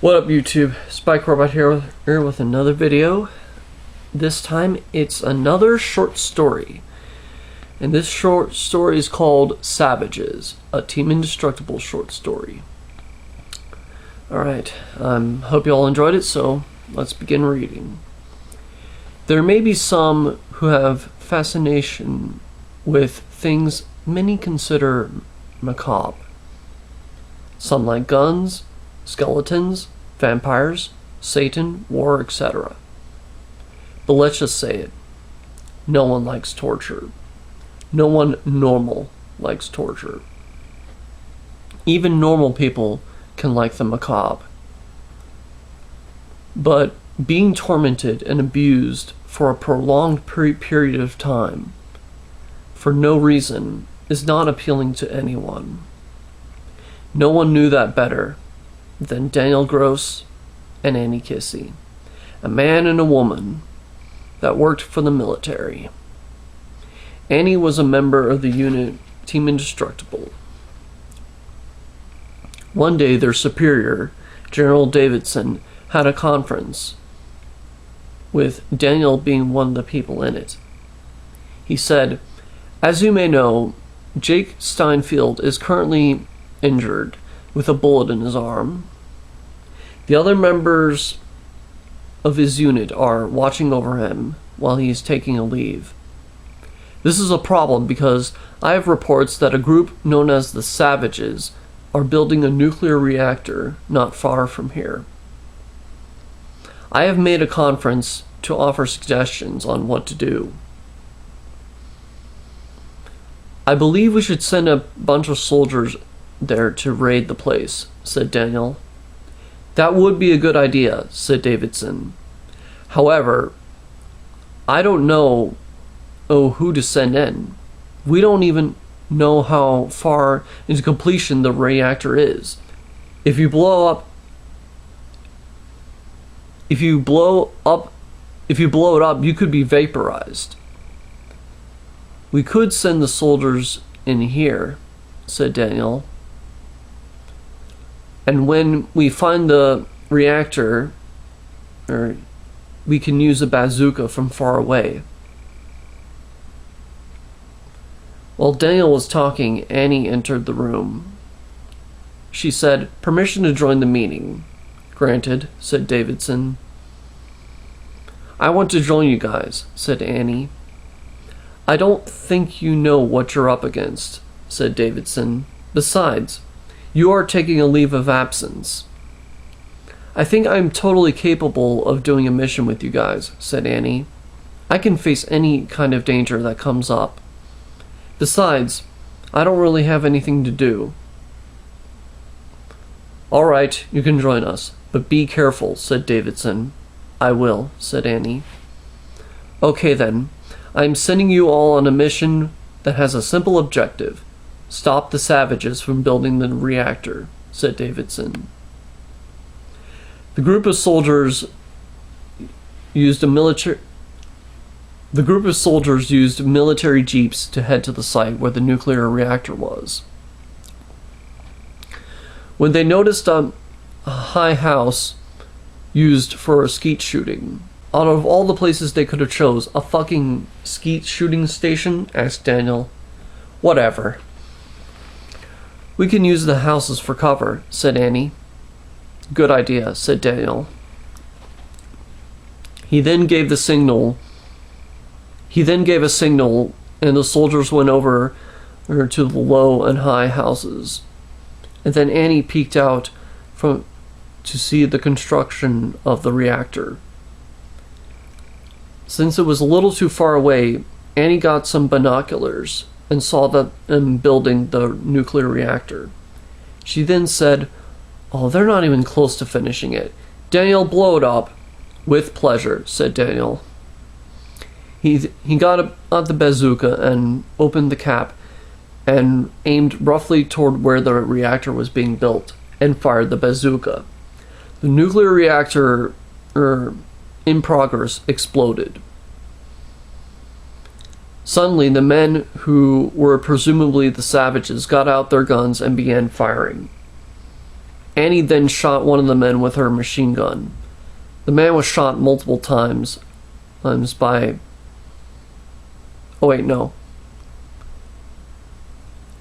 What up, YouTube? Spike Robot here with another video. This time it's another short story. And this short story is called Savages, a Team Indestructible short story. Alright, hope you all enjoyed it, so let's begin reading. There may be some who have fascination with things many consider macabre. Some like guns, skeletons, vampires, Satan, war, etc. But let's just say it. No one likes torture. No one normal likes torture. Even normal people can like the macabre. But being tormented and abused for a prolonged period of time, for no reason, is not appealing to anyone. No one knew that better than Daniel Gross and Annie Kissy, a man and a woman that worked for the military. Annie was a member of the unit Team Indestructible. One day their superior, General Davidson, had a conference, with Daniel being one of the people in it. He said, "As you may know, Jake Steinfeld is currently injured with a bullet in his arm. The other members of his unit are watching over him while he is taking a leave. This is a problem because I have reports that a group known as the Savages are building a nuclear reactor not far from here. I have made a conference to offer suggestions on what to do. I believe we should send a bunch of soldiers there to raid the place," said Daniel. "That would be a good idea," said Davidson. "However, I don't know who to send in. We don't even know how far into completion the reactor is. If you blow it up, you could be vaporized. We could send the soldiers in here," said Daniel. "And when we find the reactor, we can use a bazooka from far away." While Daniel was talking, Annie entered the room. She said, "Permission to join the meeting." "Granted," said Davidson. "I want to join you guys," said Annie. "I don't think you know what you're up against," said Davidson. "Besides, you are taking a leave of absence." "I think I'm totally capable of doing a mission with you guys," said Annie. "I can face any kind of danger that comes up. Besides, I don't really have anything to do." "All right, you can join us, but be careful," said Davidson. "I will," said Annie. "Okay then, I'm sending you all on a mission that has a simple objective. Stop the Savages from building the reactor," said Davidson. The group of soldiers used military jeeps to head to the site where the nuclear reactor was. When they noticed a high house used for skeet shooting, out of all the places they could have chose, a fucking skeet shooting station, asked Daniel. "Whatever. We can use the houses for cover," said Annie. "Good idea," said Daniel. He then gave a signal, and the soldiers went over to the low and high houses. And then Annie peeked out to see the construction of the reactor. Since it was a little too far away, Annie got some binoculars and saw them building the nuclear reactor. She then said, "Oh, they're not even close to finishing it. Daniel, blow it up." "With pleasure," said Daniel. He got out the bazooka and opened the cap and aimed roughly toward where the reactor was being built and fired the bazooka. The nuclear reactor in progress exploded. Suddenly, the men who were presumably the Savages got out their guns and began firing. Annie then shot one of the men with her machine gun. The man was shot multiple times by... Oh wait, no.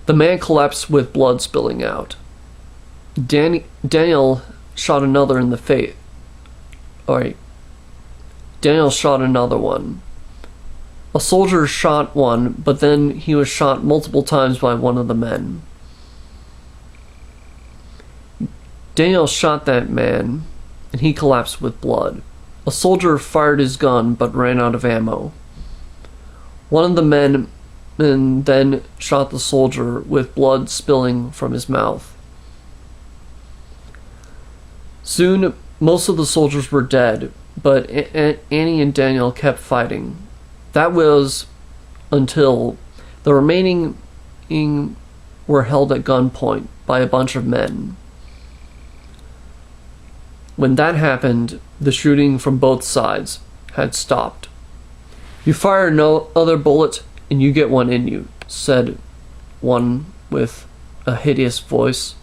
The man collapsed with blood spilling out. Daniel shot another in the face. Alright. Daniel shot another one. A soldier shot one, but then he was shot multiple times by one of the men. Daniel shot that man, and he collapsed with blood. A soldier fired his gun, but ran out of ammo. One of the men then shot the soldier with blood spilling from his mouth. Soon, most of the soldiers were dead, but Annie and Daniel kept fighting. That was until the remaining were held at gunpoint by a bunch of men. When that happened, the shooting from both sides had stopped. "You fire no other bullet, and you get one in you," said one with a hideous voice.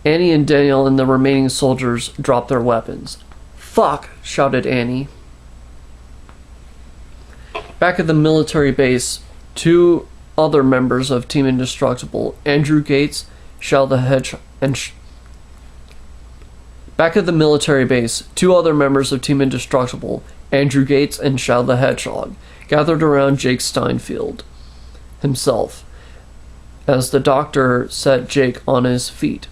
Annie and Daniel and the remaining soldiers dropped their weapons. "Fuck!" shouted Annie. Back at the military base, two other members of Team Indestructible, Andrew Gates, Shell the Hedgehog, Back at the military base, two other members of Team Indestructible, Andrew Gates and Shell the Hedgehog, gathered around Jake Steinfeld himself as the doctor set Jake on his feet.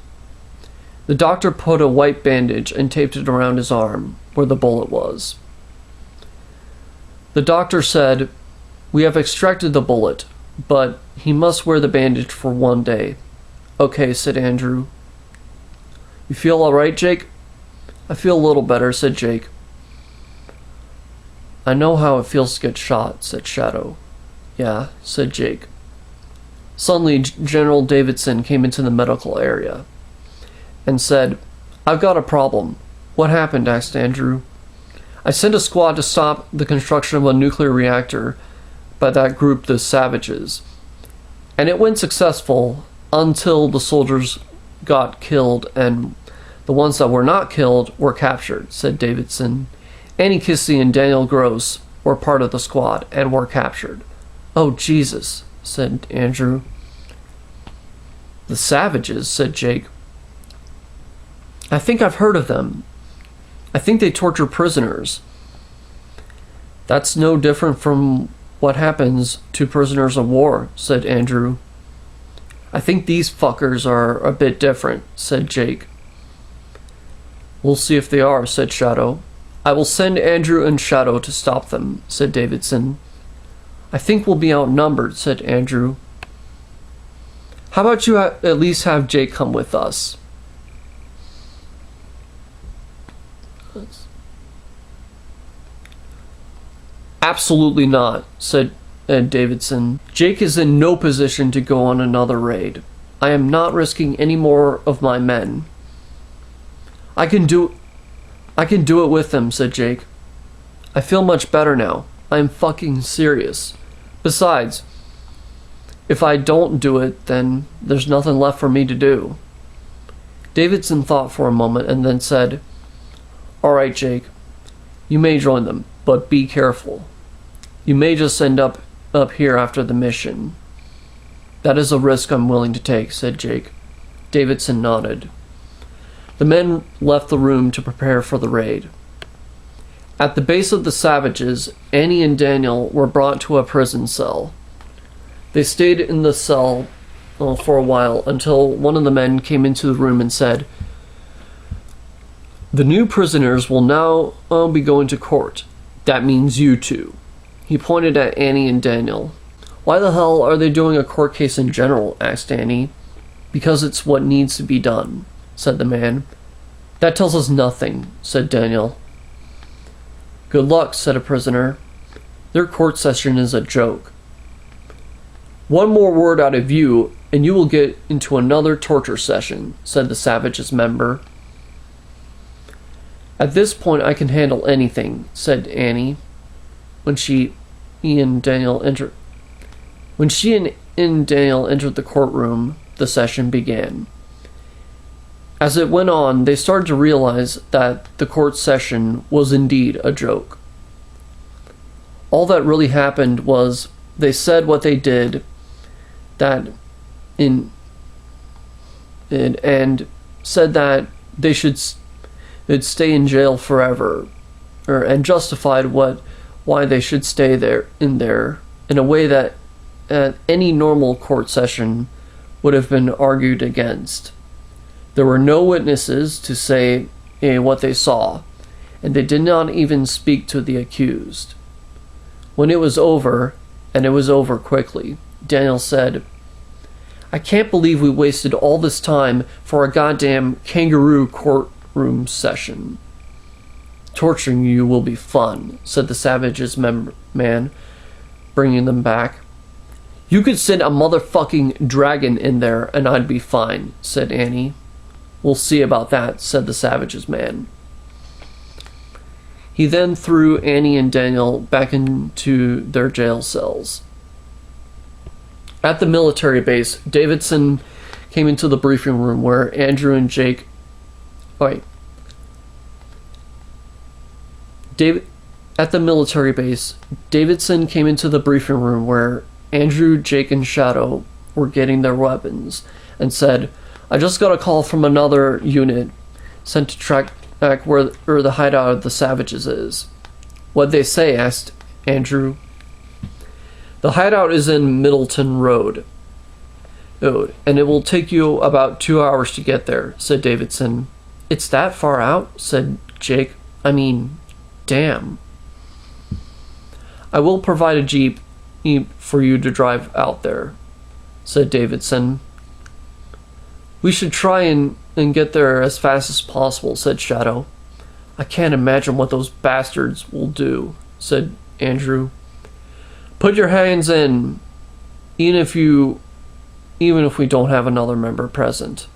The doctor put a white bandage and taped it around his arm, where the bullet was. The doctor said, "We have extracted the bullet, but he must wear the bandage for 1 day." "Okay," said Andrew. "You feel alright, Jake?" "I feel a little better," said Jake. "I know how it feels to get shot," said Shadow. "Yeah," said Jake. Suddenly, General Davidson came into the medical area and said, "I've got a problem." "What happened?" asked Andrew. "I sent a squad to stop the construction of a nuclear reactor by that group, the Savages. And it went successful until the soldiers got killed and the ones that were not killed were captured," said Davidson. "Annie Kissy and Daniel Gross were part of the squad and were captured." "Oh, Jesus," said Andrew. "The Savages," said Jake. "I think I've heard of them. I think they torture prisoners." "That's no different from what happens to prisoners of war," said Andrew. "I think these fuckers are a bit different," said Jake. "We'll see if they are," said Shadow. "I will send Andrew and Shadow to stop them," said Davidson. "I think we'll be outnumbered," said Andrew. "How about you at least have Jake come with us?" "Absolutely not," said Davidson. "Jake is in no position to go on another raid. I am not risking any more of my men." I can do it with them," said Jake. "I feel much better now. I am fucking serious. Besides, if I don't do it, then there's nothing left for me to do." Davidson thought for a moment and then said, "All right, Jake. You may join them, but be careful. You may just end up here after the mission." "That is a risk I'm willing to take," said Jake. Davidson nodded. The men left the room to prepare for the raid. At the base of the Savages, Annie and Daniel were brought to a prison cell. They stayed in the cell for a while until one of the men came into the room and said, "The new prisoners will now be going to court. That means you two." He pointed at Annie and Daniel. "Why the hell are they doing a court case in general?" asked Annie. "Because it's what needs to be done," said the man. "That tells us nothing," said Daniel. "Good luck," said a prisoner. "Their court session is a joke." "One more word out of you, and you will get into another torture session," said the Savages member. "At this point I can handle anything," said Annie. When she and Daniel entered the courtroom, the session began. As it went on, they started to realize that the court session was indeed a joke. All that really happened was they said what they did, and said that they should stay in jail forever, and justified why they should stay there in a way that any normal court session would have been argued against. There were no witnesses to say what they saw, and they did not even speak to the accused. When it was over, and it was over quickly, Daniel said, "I can't believe we wasted all this time for a goddamn kangaroo courtroom session." "Torturing you will be fun," said the Savage's man, bringing them back. "You could send a motherfucking dragon in there and I'd be fine," said Annie. "We'll see about that," said the Savage's man. He then threw Annie and Daniel back into their jail cells. At the military base, Davidson came into the briefing room where Andrew and Jake... At the military base, Davidson came into the briefing room where Andrew, Jake, and Shadow were getting their weapons and said, "I just got a call from another unit sent to track back where the hideout of the Savages is." "What'd they say?" asked Andrew. "The hideout is in Middleton Road, and it will take you about 2 hours to get there," said Davidson. "It's that far out?" said Jake. "I mean, damn." "I will provide a jeep for you to drive out there," said Davidson. "We should try and get there as fast as possible," said Shadow. "I can't imagine what those bastards will do," said Andrew. "Put your hands in, even if we don't have another member present."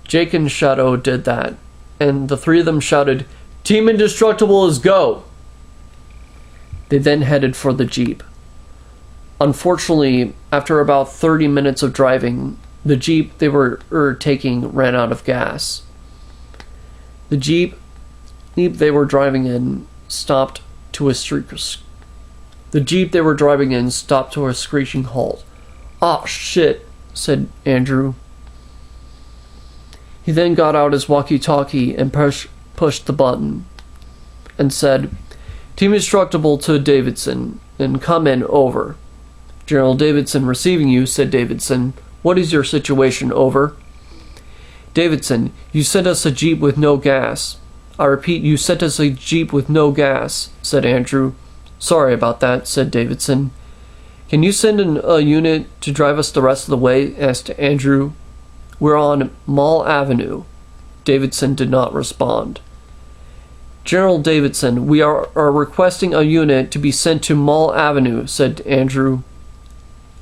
Jake and Shadow did that, and the three of them shouted, "Team Indestructible is go!" They then headed for the jeep. Unfortunately, after about 30 minutes of driving, the jeep they were taking ran out of gas. The jeep they were driving in stopped to a screeching halt. "Ah, shit," said Andrew. He then got out his walkie-talkie and pushed the button and said, "Team Indestructible to Davidson, and come in, over." "General Davidson receiving you," said Davidson. "What is your situation, over?" "Davidson, you sent us a jeep with no gas." "I repeat, you sent us a jeep with no gas," said Andrew. "Sorry about that," said Davidson. "Can you send a unit to drive us the rest of the way?" asked Andrew. "We're on Mall Avenue." Davidson did not respond. "General Davidson, we are requesting a unit to be sent to Mall Avenue," said Andrew.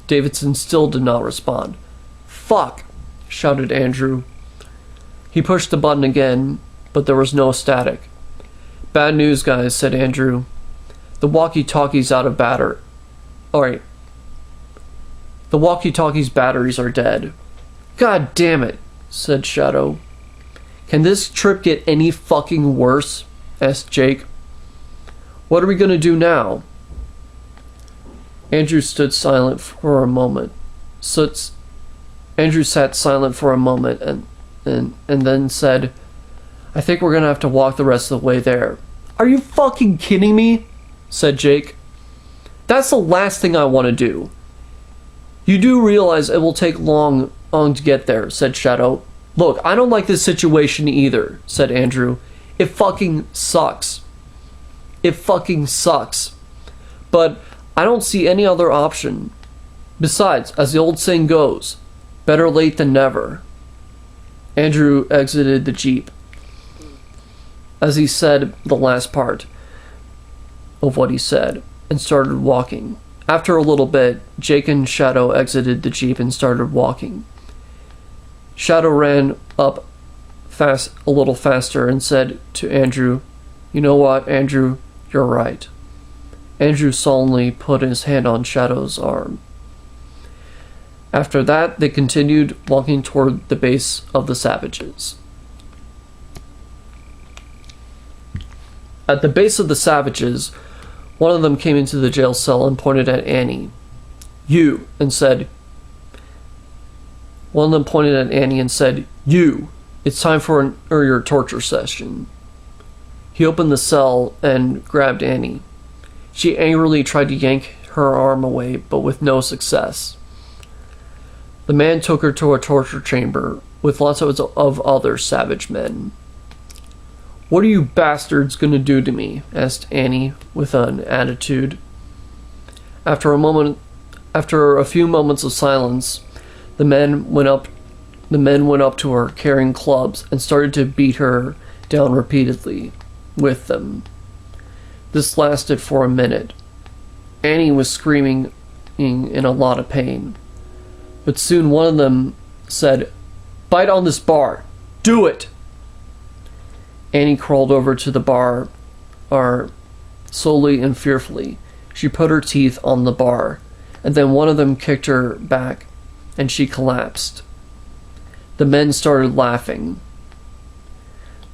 Davidson still did not respond. "Fuck!" shouted Andrew. He pushed the button again, but there was no static. "Bad news, guys," said Andrew. "The walkie-talkie's out of battery. Alright. The walkie-talkie's batteries are dead." "God damn it," said Shadow. "Can this trip get any fucking worse?" asked Jake. "What are we gonna do now?" Andrew stood silent for a moment. Andrew sat silent for a moment and then said, "I think we're gonna have to walk the rest of the way there." "Are you fucking kidding me?" said Jake. "That's the last thing I want to do." "You do realize it will take long to get there," said Shadow. "Look, I don't like this situation either," said Andrew. "It fucking sucks. It fucking sucks. But I don't see any other option. Besides, as the old saying goes, better late than never." Andrew exited the jeep as he said the last part of what he said and started walking. After a little bit, Jake and Shadow exited the jeep and started walking. Shadow ran up a little faster and said to Andrew, "You know what, Andrew? You're right." Andrew solemnly put his hand on Shadow's arm. After that, they continued walking toward the base of the savages. At the base of the savages, one of them came into the jail cell and pointed at Annie. "You," and said, One of them pointed at Annie and said, "You, it's time for your torture session." He opened the cell and grabbed Annie. She angrily tried to yank her arm away, but with no success. The man took her to a torture chamber with lots of other savage men. "What are you bastards gonna do to me?" asked Annie with an attitude. After a few moments of silence, the men went up to her carrying clubs and started to beat her down repeatedly with them. This lasted for a minute. Annie was screaming in a lot of pain. But soon one of them said, "Bite on this bar. Do it!" Annie crawled over to the bar, slowly and fearfully. She put her teeth on the bar, and then one of them kicked her back, and she collapsed. The men started laughing.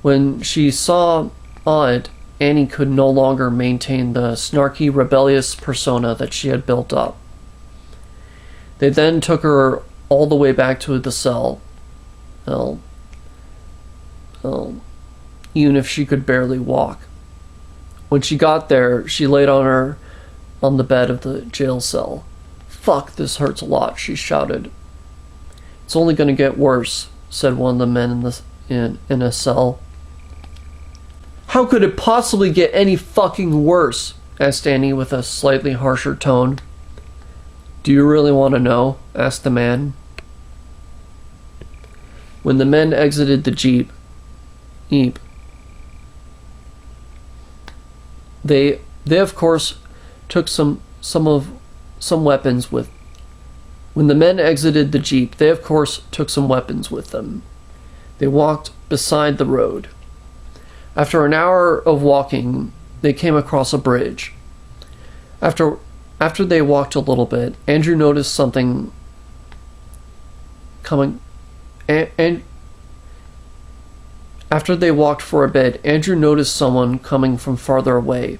When she saw it, Annie could no longer maintain the snarky, rebellious persona that she had built up. They then took her all the way back to the cell, even if she could barely walk. When she got there, she laid on the bed of the jail cell. "Fuck, this hurts a lot," she shouted. "It's only going to get worse," said one of the men in a cell. "How could it possibly get any fucking worse?" asked Annie with a slightly harsher tone. "Do you really want to know?" asked the man. When the men exited the jeep, they of course took some weapons with. When the men exited the jeep, they of course took some weapons with them. They walked beside the road. After an hour of walking, they came across a bridge. After they walked a little bit, Andrew noticed something coming. And after they walked for a bit, Andrew noticed someone coming from farther away.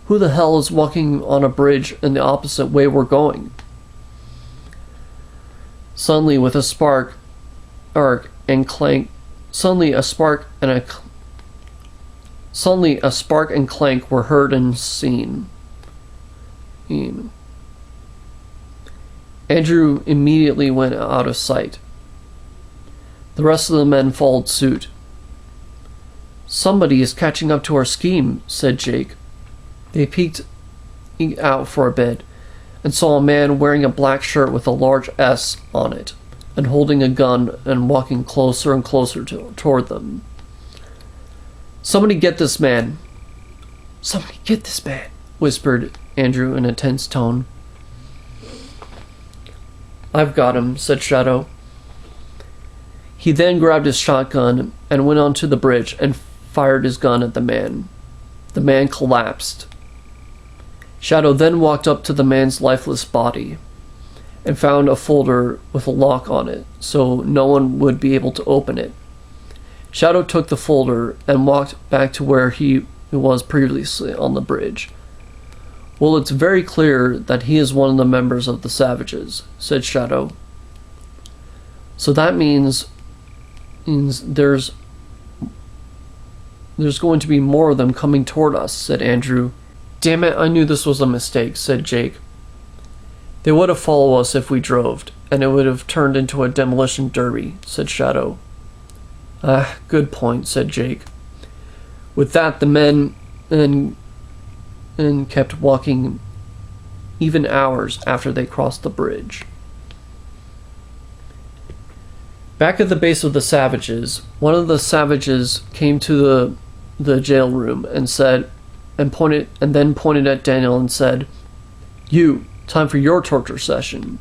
"Who the hell is walking on a bridge in the opposite way we're going?" Suddenly, with a spark and clank were heard and seen. Andrew immediately went out of sight. The rest of the men followed suit. "Somebody is catching up to our scheme," said Jake. They peeked out for a bit and saw a man wearing a black shirt with a large S on it and holding a gun and walking closer and closer toward them. "Somebody get this man." "Somebody get this man," whispered Andrew in a tense tone. "I've got him," said Shadow. He then grabbed his shotgun and went onto the bridge and fired his gun at the man. The man collapsed. Shadow then walked up to the man's lifeless body and found a folder with a lock on it, so no one would be able to open it. Shadow took the folder and walked back to where he was previously on the bridge. "Well, it's very clear that he is one of the members of the Savages," said Shadow. "So that means there's going to be more of them coming toward us," said Andrew. "Damn it, I knew this was a mistake," said Jake. "They would have followed us if we drove, and it would have turned into a demolition derby," said Shadow. "Ah, good point," said Jake. With that, the men kept walking even hours after they crossed the bridge. Back at the base of the Savages, one of the Savages came to the jail room and then pointed at Daniel and said, "You, time for your torture session."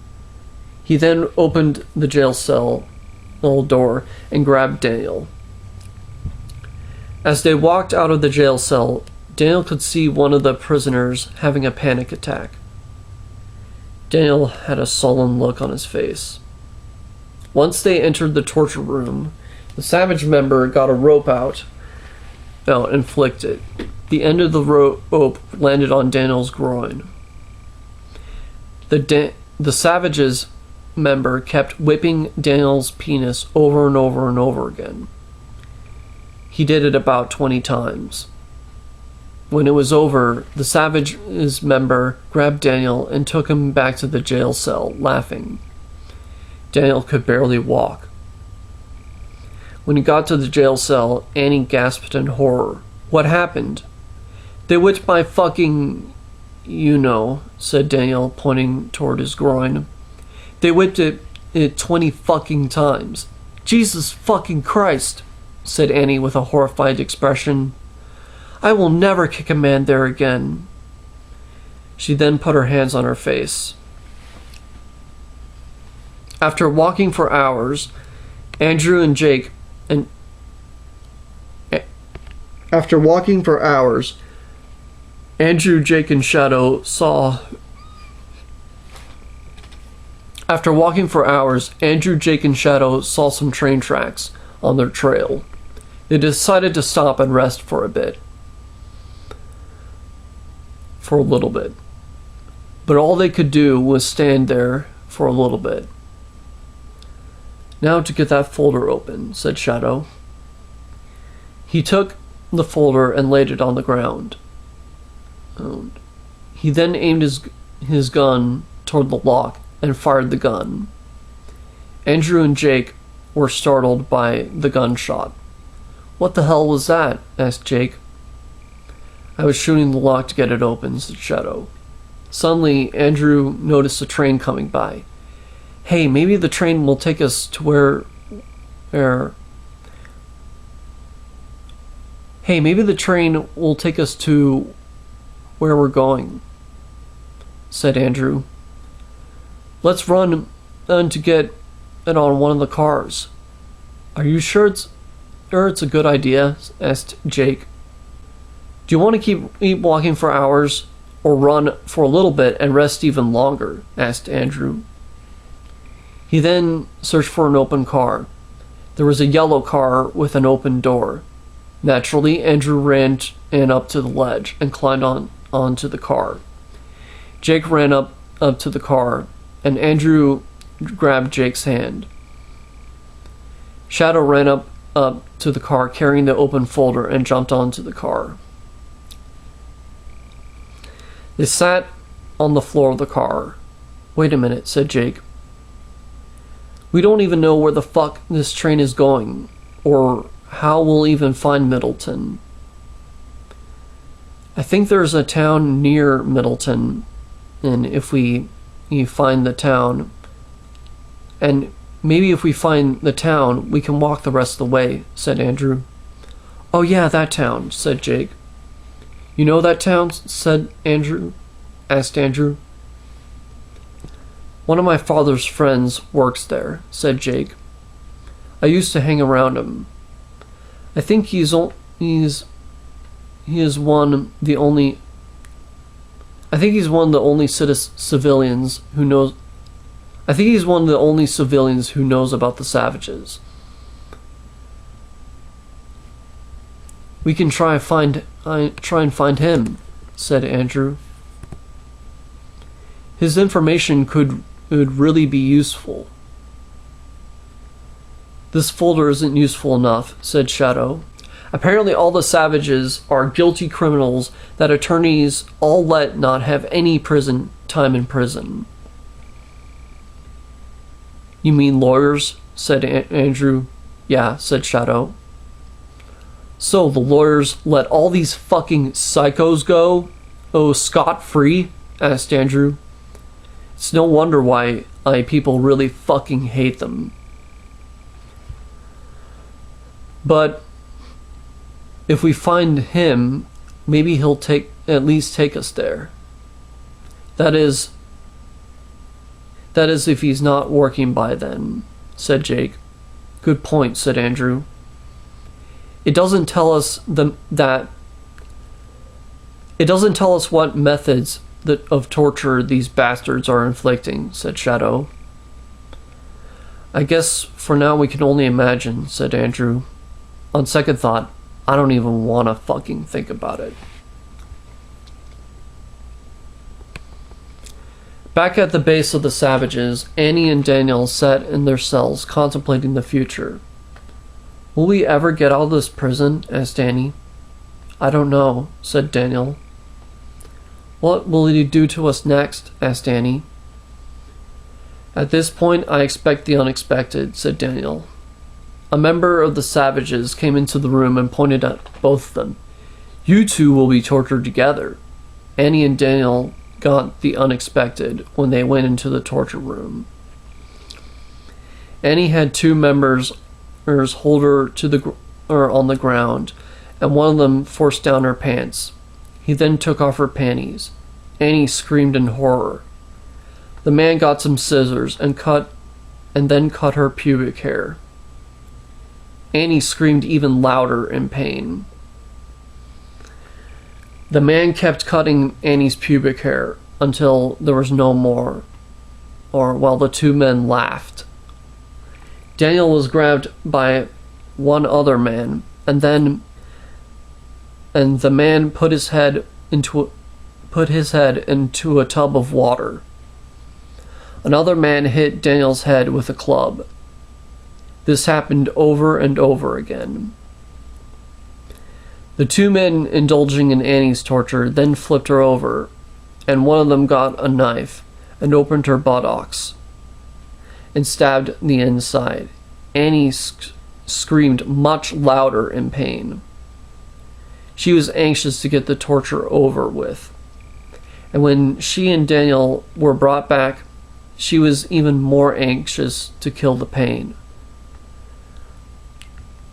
He then opened the jail cell door and grabbed Daniel. As they walked out of the jail cell, Daniel could see one of the prisoners having a panic attack. Daniel had a sullen look on his face. Once they entered the torture room, the Savage member got a rope out and flicked it. The end of the rope landed on Daniel's groin. The Savage's member kept whipping Daniel's penis over and over and over again. He did it about 20 times. When it was over, the Savage's member grabbed Daniel and took him back to the jail cell, laughing. Daniel could barely walk. When he got to the jail cell, Annie gasped in horror. "What happened?" "They whipped my fucking... you know," said Daniel, pointing toward his groin. "They whipped it 20 fucking times." "Jesus fucking Christ," said Annie with a horrified expression. "I will never kick a man there again." She then put her hands on her face. After walking for hours, Andrew, Jake, and Shadow saw some train tracks on their trail. They decided to stop and rest for a little bit. But all they could do was stand there for a little bit. "Now to get that folder open," said Shadow. He took the folder and laid it on the ground. He then aimed his gun toward the lock and fired the gun. Andrew and Jake were startled by the gunshot. "What the hell was that?" asked Jake. "I was shooting the lock to get it open," said Shadow. Suddenly, Andrew noticed a train coming by. "Hey, maybe the train will take us to where we're going," said Andrew. "Let's run to get it on one of the cars." "Are you sure it's a good idea?" asked Jake. "Do you want to keep walking for hours, or run for a little bit and rest even longer?" asked Andrew. He then searched for an open car. There was a yellow car with an open door. Naturally, Andrew ran up to the ledge and climbed onto the car. Jake ran up to the car, and Andrew grabbed Jake's hand. Shadow ran up to the car carrying the open folder and jumped onto the car. They sat on the floor of the car. "Wait a minute," said Jake. "We don't even know where the fuck this train is going, or how we'll even find Middleton." "I think there's a town near Middleton, and if we find the town, we can walk the rest of the way," said Andrew. "Oh yeah, that town," said Jake. "You know that town?" asked Andrew. "One of my father's friends works there," said Jake. "I used to hang around him. I think he's one of the only civilians who knows about the Savages. We can try and find him," said Andrew. "His information would really be useful." "This folder isn't useful enough," said Shadow. "Apparently all the Savages are guilty criminals that attorneys all let not have any time in prison." "You mean lawyers?" said Andrew. "Yeah," said Shadow. "So the lawyers let all these fucking psychos go? Scot-free?" asked Andrew. "It's no wonder why people really fucking hate them. But if we find him, maybe he'll at least take us there. That is if he's not working by then," said Jake. "Good point," said Andrew. It doesn't tell us what methods of torture these bastards are inflicting, said Shadow. I guess for now we can only imagine, said Andrew. On second thought, I don't even want to fucking think about it. Back at the base of the Savages, Annie and Daniel sat in their cells contemplating the future. Will we ever get out of this prison? Asked Annie. I don't know, said Daniel. What will he do to us next? Asked Annie. At this point, I expect the unexpected, said Daniel. A member of the Savages came into the room and pointed at both of them. You two will be tortured together. Annie and Daniel got the unexpected when they went into the torture room. Annie had two members hold her on the ground, and one of them forced down her pants. He then took off her panties. Annie screamed in horror. The man got some scissors and then cut her pubic hair. Annie screamed even louder in pain. The man kept cutting Annie's pubic hair until there was no more, or while the two men laughed. Daniel was grabbed by one other man, and the man put his head into a tub of water. Another man hit Daniel's head with a club. This happened over and over again. The two men indulging in Annie's torture then flipped her over, and one of them got a knife and opened her buttocks and stabbed the inside. Annie screamed much louder in pain. She was anxious to get the torture over with, and when she and Daniel were brought back, she was even more anxious to kill the pain.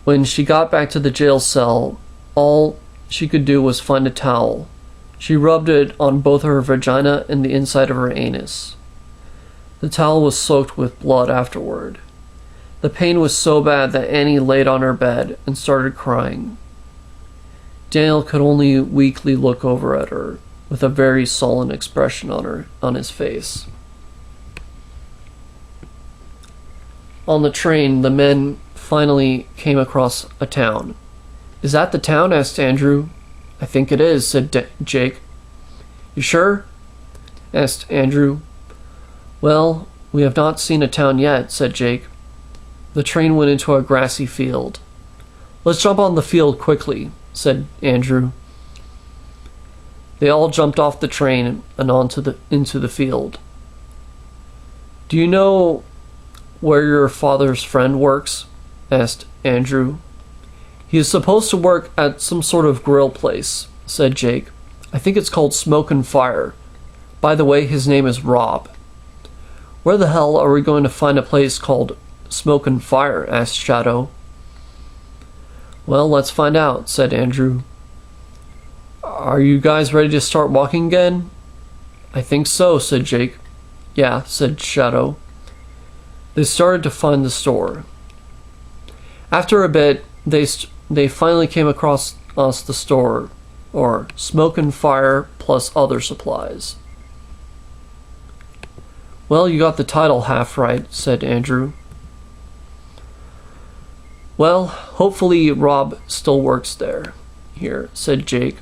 When she got back to the jail cell, all she could do was find a towel. She rubbed it on both her vagina and the inside of her anus. The towel was soaked with blood afterward. The pain was so bad that Annie laid on her bed and started crying. Daniel could only weakly look over at her, with a very sullen expression on his face. On the train, the men finally came across a town. Is that the town? Asked Andrew. I think it is, said Jake. You sure? Asked Andrew. Well, we have not seen a town yet, said Jake. The train went into a grassy field. Let's jump on the field quickly, said Andrew. They all jumped off the train and into the field. Do you know where your father's friend works? Asked Andrew. He is supposed to work at some sort of grill place, said Jake. I think it's called Smoke and Fire. By the way, his name is Rob. Where the hell are we going to find a place called Smoke and Fire? Asked Shadow. Well, let's find out, said Andrew. Are you guys ready to start walking again? I think so, said Jake. Yeah, said Shadow. They started to find the store. After a bit, they finally came across the store, or Smoke and Fire plus other supplies. Well, you got the title half right, said Andrew. Well, hopefully Rob still works here, said Jake.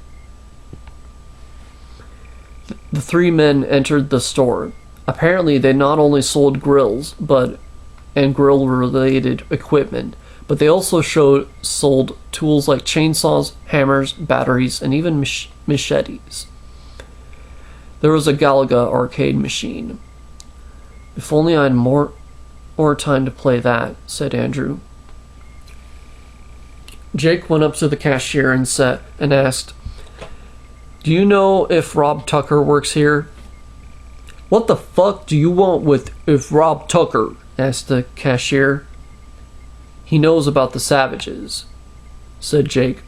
The three men entered the store. Apparently they not only sold grills and grill-related equipment, but they also sold tools like chainsaws, hammers, batteries, and even machetes. There was a Galaga arcade machine. If only I had more time to play that, said Andrew. Jake went up to the cashier and asked, Do you know if Rob Tucker works here? What the fuck do you want with Rob Tucker? Asked the cashier. He knows about the Savages, said Jake.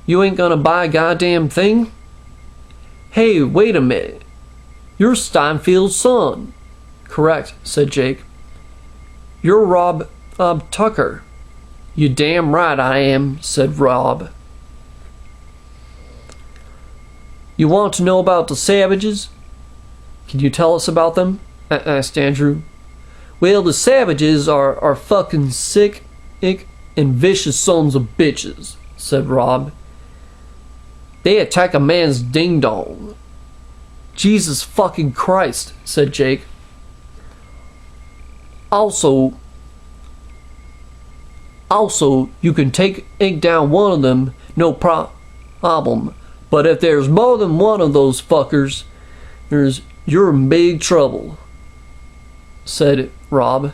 You ain't gonna buy a goddamn thing? Hey, wait a minute. You're Steinfield's son. Correct, said Jake. You're Rob Tucker. You damn right I am, said Rob. You want to know about the savages? Can you tell us about them? Asked Andrew. Well, the savages are fucking sick and vicious sons of bitches, said Rob. They attack a man's ding-dong. Jesus fucking Christ, said Jake. Also, you can take down one of them, no problem. But if there's more than one of those fuckers, you're in big trouble, said Rob.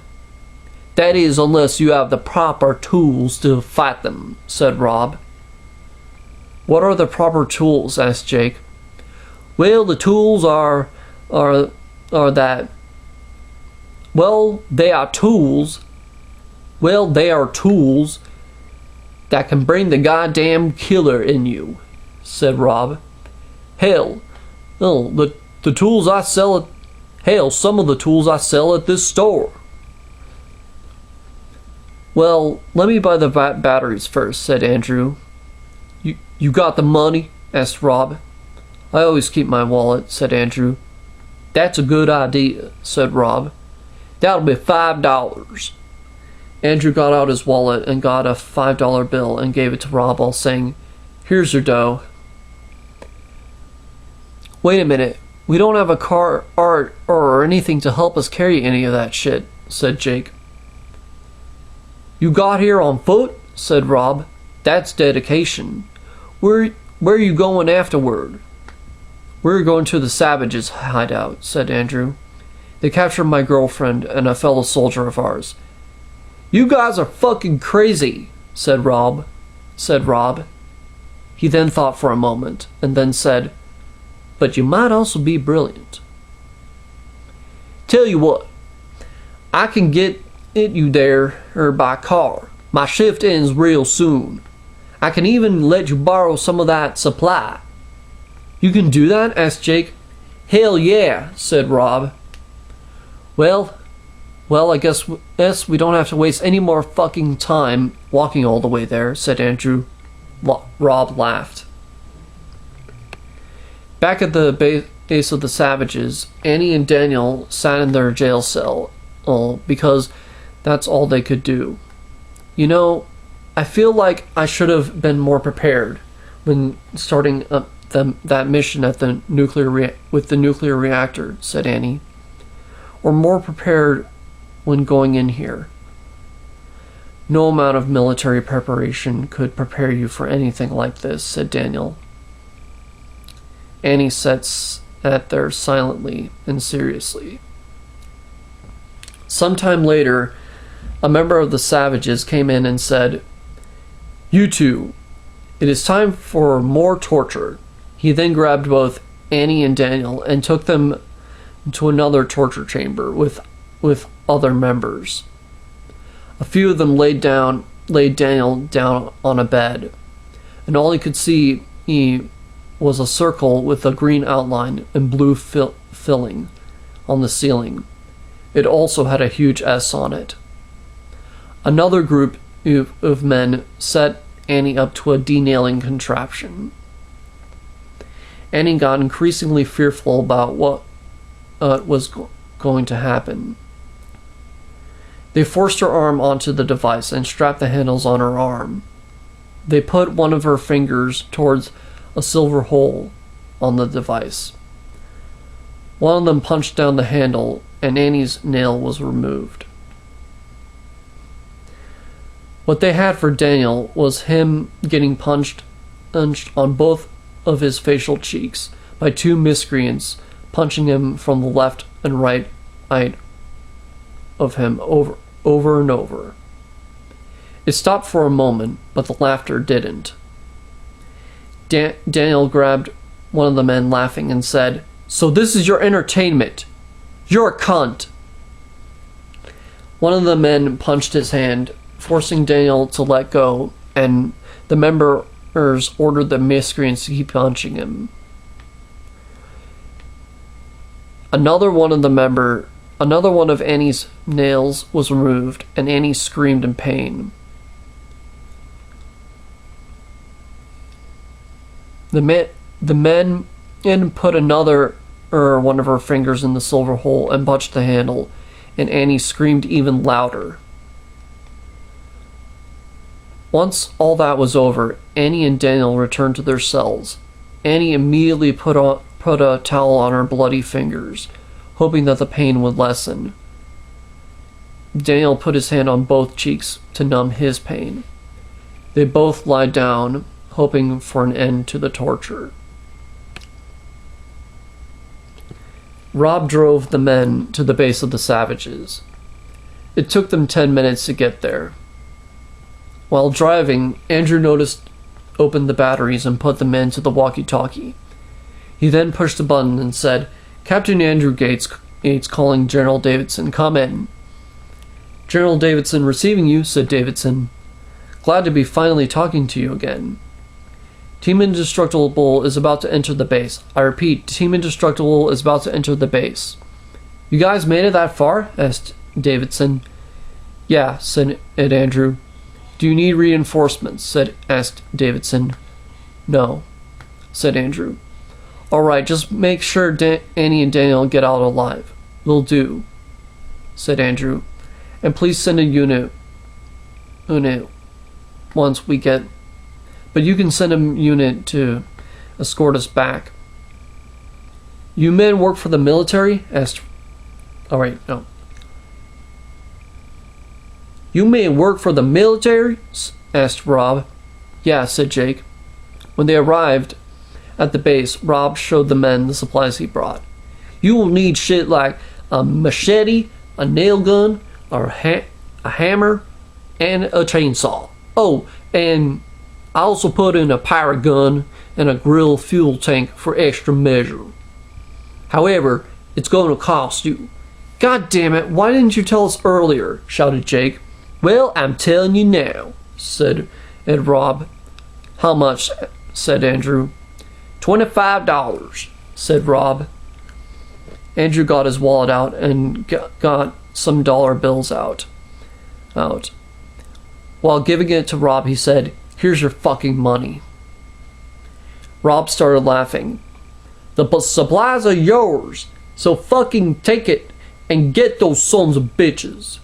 That is, unless you have the proper tools to fight them, said Rob. What are the proper tools? Asked Jake. Well, the tools are that. Well, they are tools. Well, they are tools that can bring the goddamn killer in you, said Rob. Hell, the tools I sell at. Hell, some of the tools I sell at this store. Well, let me buy the batteries first, said Andrew. You got the money? Asked Rob. I always keep my wallet, said Andrew. That's a good idea, said Rob. That'll be $5. Andrew got out his wallet and got a $5 bill and gave it to Rob while saying, Here's your dough. Wait a minute. We don't have a car or anything to help us carry any of that shit, said Jake. You got here on foot? Said Rob. That's dedication. Where are you going afterward? We're going to the savages' hideout, said Andrew. They captured my girlfriend and a fellow soldier of ours. You guys are fucking crazy, said Rob. He then thought for a moment, and then said, But you might also be brilliant. Tell you what, I can get you there by car. My shift ends real soon. I can even let you borrow some of that supply. You can do that? Asked Jake. Hell yeah, said Rob. Well, I guess we don't have to waste any more fucking time walking all the way there, said Andrew. Rob laughed. Back at the base of the savages, Annie and Daniel sat in their jail cell, because that's all they could do. You know, I feel like I should have been more prepared when starting up that mission at the with the nuclear reactor, said Annie. Or more prepared when going in here. No amount of military preparation could prepare you for anything like this, said Daniel. Annie sat there silently and seriously. Sometime later, a member of the savages came in and said, You two, it is time for more torture. He then grabbed both Annie and Daniel and took them to another torture chamber with other members. A few of them laid Daniel down on a bed, and all he could see was a circle with a green outline and blue filling on the ceiling. It also had a huge S on it. Another group of men set Annie up to a denailing contraption. Annie got increasingly fearful about what was going to happen. They forced her arm onto the device and strapped the handles on her arm. They put one of her fingers towards a silver hole on the device. One of them punched down the handle, and Annie's nail was removed. What they had for Daniel was him getting punched on both of his facial cheeks by two miscreants punching him from the left and right side of him over and over. It stopped for a moment, but the laughter didn't. Daniel grabbed one of the men laughing and said, So this is your entertainment. You're a cunt. One of the men punched his hand, forcing Daniel to let go, and the members ordered the miscreants to keep punching him. Another one of Annie's nails was removed, and Annie screamed in pain. The men and put another one of her fingers in the silver hole and punched the handle, and Annie screamed even louder. Once all that was over, Annie and Daniel returned to their cells. Annie immediately put a towel on her bloody fingers, hoping that the pain would lessen. Daniel put his hand on both cheeks to numb his pain. They both lied down, hoping for an end to the torture. Rob drove the men to the base of the savages. It took them 10 minutes to get there. While driving, Andrew opened the batteries and put them into the walkie-talkie. He then pushed a button and said, "Captain Andrew Gates calling General Davidson, come in." "General Davidson receiving you," said Davidson. "Glad to be finally talking to you again. Team Indestructible is about to enter the base. I repeat, Team Indestructible is about to enter the base." "You guys made it that far?" asked Davidson. "Yeah," said Andrew. "Do you need reinforcements?" asked Davidson. "No," said Andrew. "All right, just make sure Annie and Daniel get out alive." "Will do," said Andrew. "And please send a unit once we get... But you can send a unit to escort us back." "You men work for the military?" asked... All right, no. "You men work for the military?" asked Rob. "Yeah," said Jake. When they arrived at the base, Rob showed the men the supplies he brought. "You will need shit like a machete, a nail gun, or a hammer, and a chainsaw. Oh, and I also put in a pirate gun and a grill fuel tank for extra measure. However, it's going to cost you." "God damn it, why didn't you tell us earlier?" shouted Jake. "Well, I'm telling you now," said Rob. "How much?" said Andrew. $25, said Rob. Andrew got his wallet out and got some dollar bills out. While giving it to Rob, he said, "Here's your fucking money." Rob started laughing. "The supplies are yours, so fucking take it and get those sons of bitches."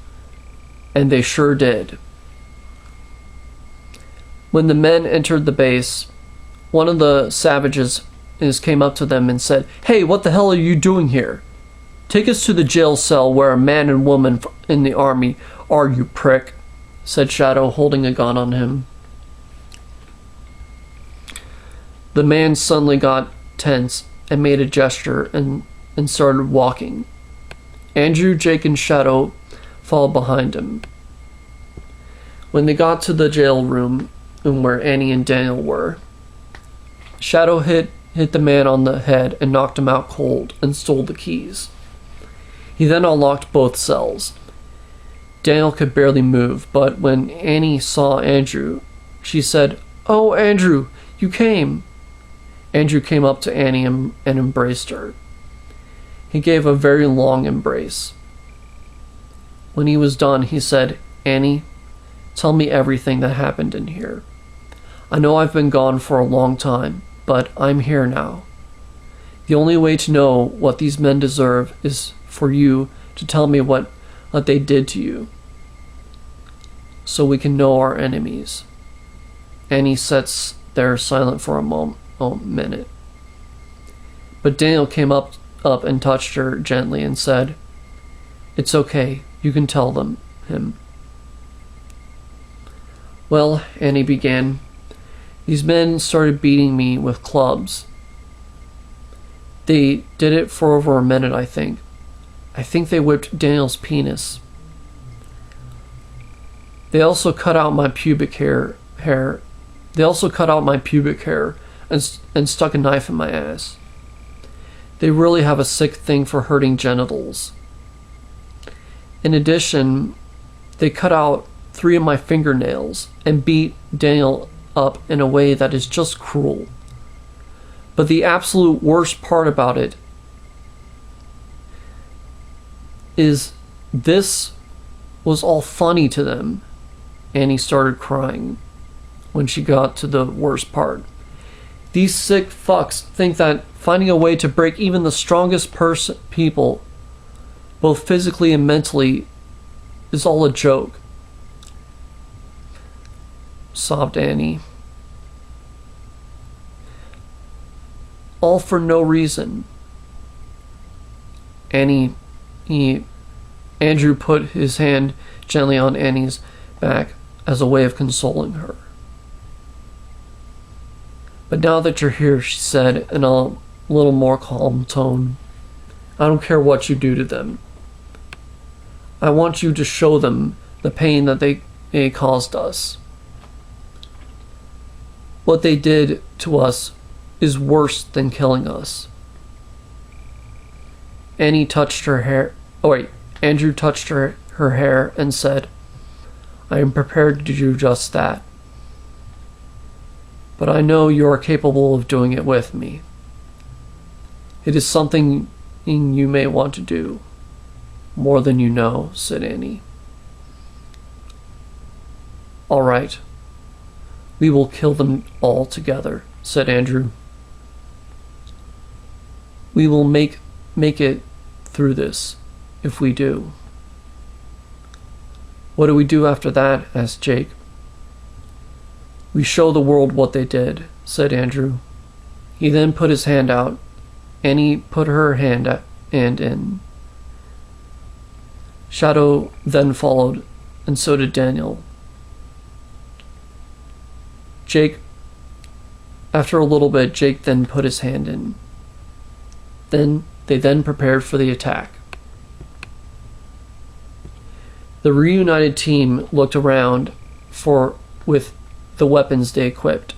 And they sure did. When the men entered the base, one of the savages came up to them and said, "Hey, what the hell are you doing here? Take us to the jail cell where a man and woman in the army are, you prick," said Shadow, holding a gun on him. The man suddenly got tense and made a gesture and started walking. Andrew, Jake, and Shadow followed behind him. When they got to the jail room where Annie and Daniel were, Shadow hit the man on the head and knocked him out cold and stole the keys. He then unlocked both cells. Daniel could barely move, but when Annie saw Andrew, she said, "Oh, Andrew, you came." Andrew came up to Annie and embraced her. He gave a very long embrace. When he was done, he said, "Annie, tell me everything that happened in here. I know I've been gone for a long time, but I'm here now. The only way to know what these men deserve is for you to tell me what they did to you, so we can know our enemies." Annie sits there silent for a minute. But Daniel came up and touched her gently and said, "It's okay, you can tell him." "Well," Annie began, "these men started beating me with clubs. They did it for over a minute, I think. I think they whipped Daniel's penis. They also cut out my pubic hair. They also cut out my pubic hair and stuck a knife in my ass. They really have a sick thing for hurting genitals. In addition, they cut out 3 of my fingernails and beat Daniel up in a way that is just cruel. But the absolute worst part about it is this was all funny to them." Annie started crying when she got to the worst part. These sick fucks think that finding a way to break even the strongest people, both physically and mentally, is all a joke. Sobbed Annie. All for no reason. Andrew put his hand gently on Annie's back as a way of consoling her. But now that you're here, she said in a little more calm tone, I don't care what you do to them. I want you to show them the pain that they caused us. What they did to us is worse than killing us. Annie touched her hair. Andrew touched her hair and said, I am prepared to do just that. But I know you are capable of doing it with me. It is something you may want to do. More than you know, said Annie. All right. We will kill them all together, said Andrew. We will make it through this, if we do. What do we do after that? Asked Jake. We show the world what they did, said Andrew. He then put his hand out. Annie put her hand in. Shadow then followed, and so did Daniel. After a little bit, Jake then put his hand in. They then prepared for the attack. The reunited team looked around with the weapons they equipped.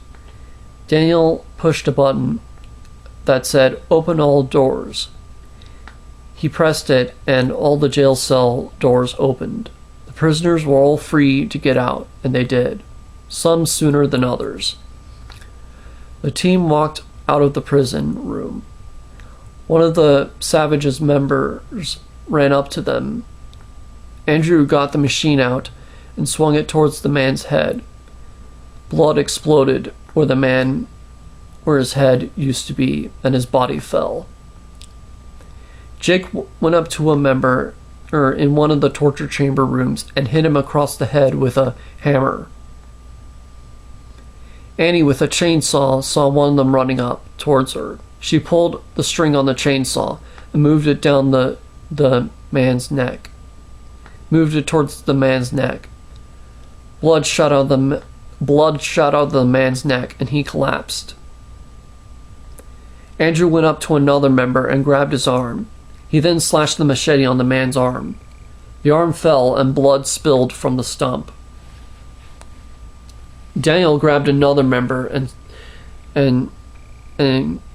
Daniel pushed a button that said, Open all doors. He pressed it, and all the jail cell doors opened. The prisoners were all free to get out, and they did, some sooner than others. The team walked out of the prison room. One of the Savage's members ran up to them. Andrew got the machine out and swung it towards the man's head. Blood exploded where his head used to be, and his body fell. Jake went up to a member in one of the torture chamber rooms and hit him across the head with a hammer. Annie, with a chainsaw, saw one of them running up towards her. She pulled the string on the chainsaw and moved it down the man's neck. Moved it towards the man's neck. Blood shot out of the man's neck, and he collapsed. Andrew went up to another member and grabbed his arm. He then slashed the machete on the man's arm. The arm fell, and blood spilled from the stump. Daniel grabbed another member and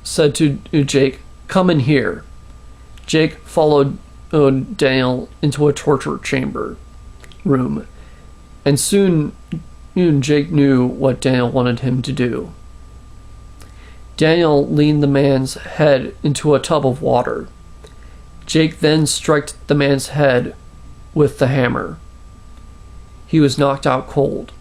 said to Jake, Come in here. Jake followed Daniel into a torture chamber room, and soon Jake knew what Daniel wanted him to do. Daniel leaned the man's head into a tub of water. Jake then struck the man's head with the hammer. He was knocked out cold.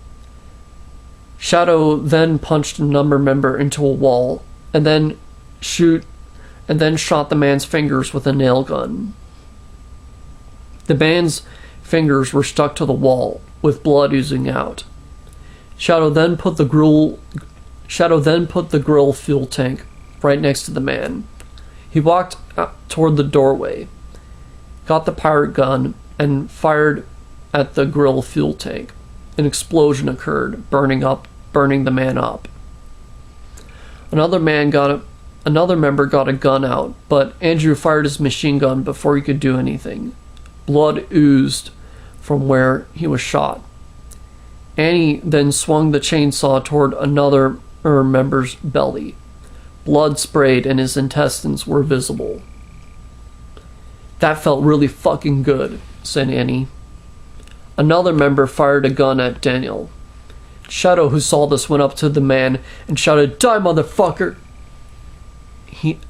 Shadow then punched another member into a wall and then shot the man's fingers with a nail gun. The man's fingers were stuck to the wall with blood oozing out. Shadow then put the grill fuel tank right next to the man. He walked toward the doorway, got the pirate gun, and fired at the grill fuel tank. An explosion occurred, burning the man up. Another member got a gun out, but Andrew fired his machine gun before he could do anything. Blood oozed from where he was shot. Annie then swung the chainsaw toward another member's belly. Blood sprayed and his intestines were visible. That felt really fucking good, said Annie. Another member fired a gun at Daniel. Shadow, who saw this, went up to the man and shouted, Die, motherfucker!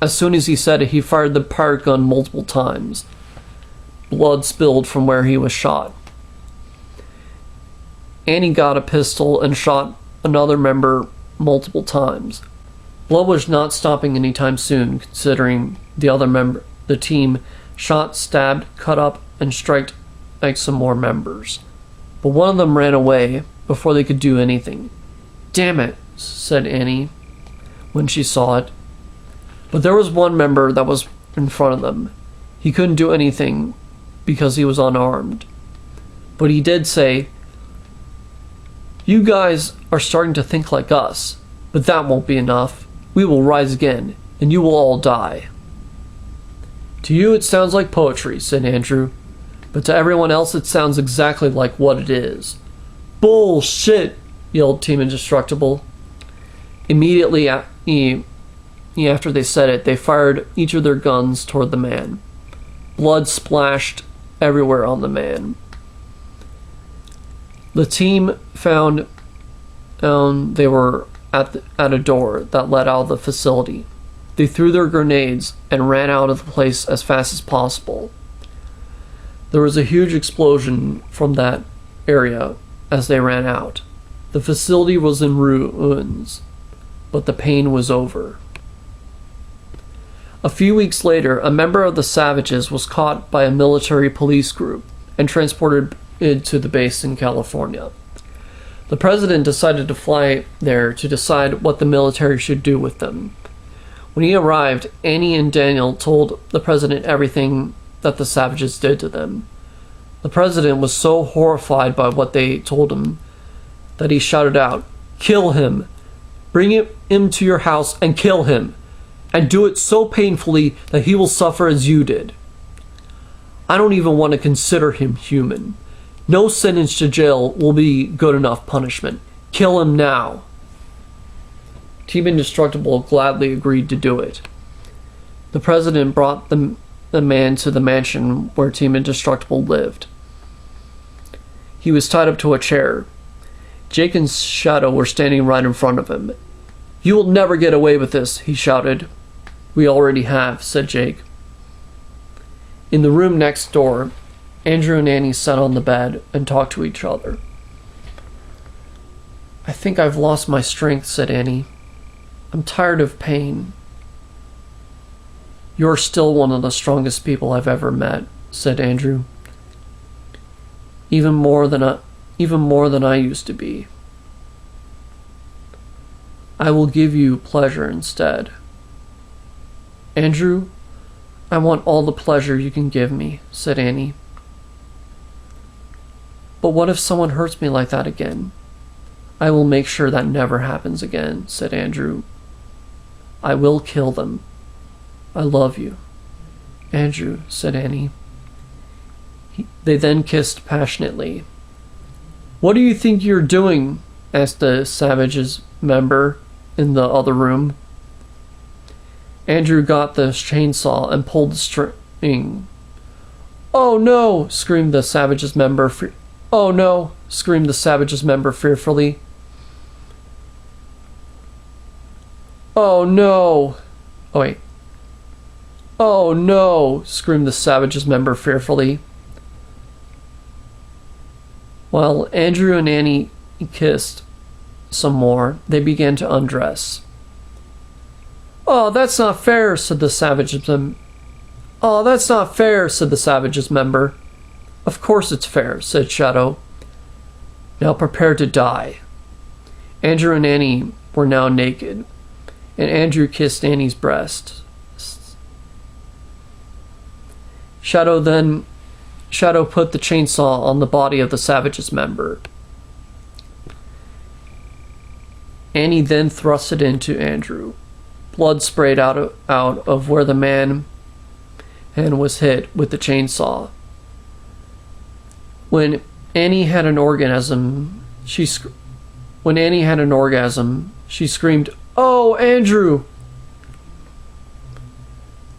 As soon as he said it, he fired the pirate gun multiple times. Blood spilled from where he was shot. Annie got a pistol and shot another member multiple times. Blood was not stopping anytime soon, considering the team shot, stabbed, cut up, and striked like some more members. But one of them ran away before they could do anything. "Damn it," said Annie when she saw it. But there was one member that was in front of them. He couldn't do anything because he was unarmed. But he did say, "You guys are starting to think like us, but that won't be enough. We will rise again, and you will all die." "To you it sounds like poetry," said Andrew, "but to everyone else it sounds exactly like what it is." "Bullshit!" yelled Team Indestructible. Immediately after they said it, they fired each of their guns toward the man. Blood splashed everywhere on the man. The team found they were at a door that led out of the facility. They threw their grenades and ran out of the place as fast as possible. There was a huge explosion from that area as they ran out. The facility was in ruins, but the pain was over. A few weeks later, a member of the Savages was caught by a military police group and transported to the base in California. The president decided to fly there to decide what the military should do with them. When he arrived, Annie and Daniel told the president everything that the Savages did to them. The president was so horrified by what they told him that he shouted out, "Kill him! Bring him to your house and kill him! And do it so painfully that he will suffer as you did. I don't even want to consider him human. No sentence to jail will be good enough punishment. Kill him now." Team Indestructible gladly agreed to do it. The president brought the man to the mansion where Team Indestructible lived. He was tied up to a chair. Jake and Shadow were standing right in front of him. "You will never get away with this," he shouted. "We already have," said Jake. In the room next door, Andrew and Annie sat on the bed and talked to each other. "I think I've lost my strength," said Annie. "I'm tired of pain." "You're still one of the strongest people I've ever met," said Andrew. Even more than I used to be. I will give you pleasure instead." "Andrew, I want all the pleasure you can give me," said Annie. "But what if someone hurts me like that again?" "I will make sure that never happens again," said Andrew. "I will kill them. I love you." "Andrew," said Annie. They then kissed passionately. "What do you think you're doing?" asked the Savages member in the other room. Andrew got the chainsaw and pulled the string. "Oh no!" screamed the Savages member. "Oh no!" screamed the Savages member fearfully. "Oh no!" Oh wait. "Oh no!" screamed the Savages member fearfully. While Andrew and Annie kissed some more, they began to undress. "Oh, that's not fair," said the Savages "Oh, that's not fair," said the Savages member. "Of course it's fair," said Shadow. "Now prepare to die." Andrew and Annie were now naked, and Andrew kissed Annie's breast. Shadow put the chainsaw on the body of the Savages member. Annie then thrust it into Andrew. Blood sprayed out of where the man was hit with the chainsaw. When Annie had an orgasm, she screamed, "Oh, Andrew!"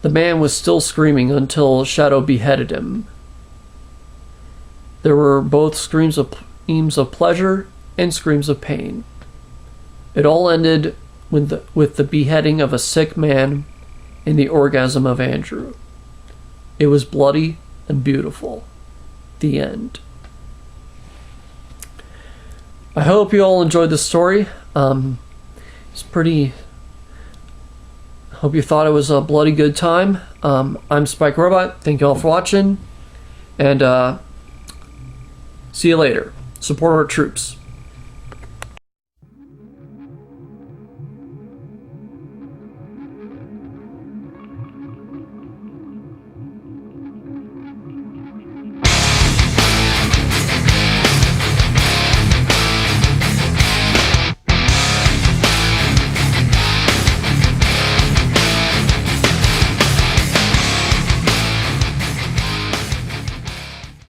The man was still screaming until Shadow beheaded him. There were both screams of pleasure and screams of pain. It all ended with the beheading of a sick man and the orgasm of Andrew. It was bloody and beautiful. The end. I hope you all enjoyed this story. It's pretty Hope you thought it was a bloody good time. I'm Spike Robot. Thank you all for watching. And see you later. Support our troops.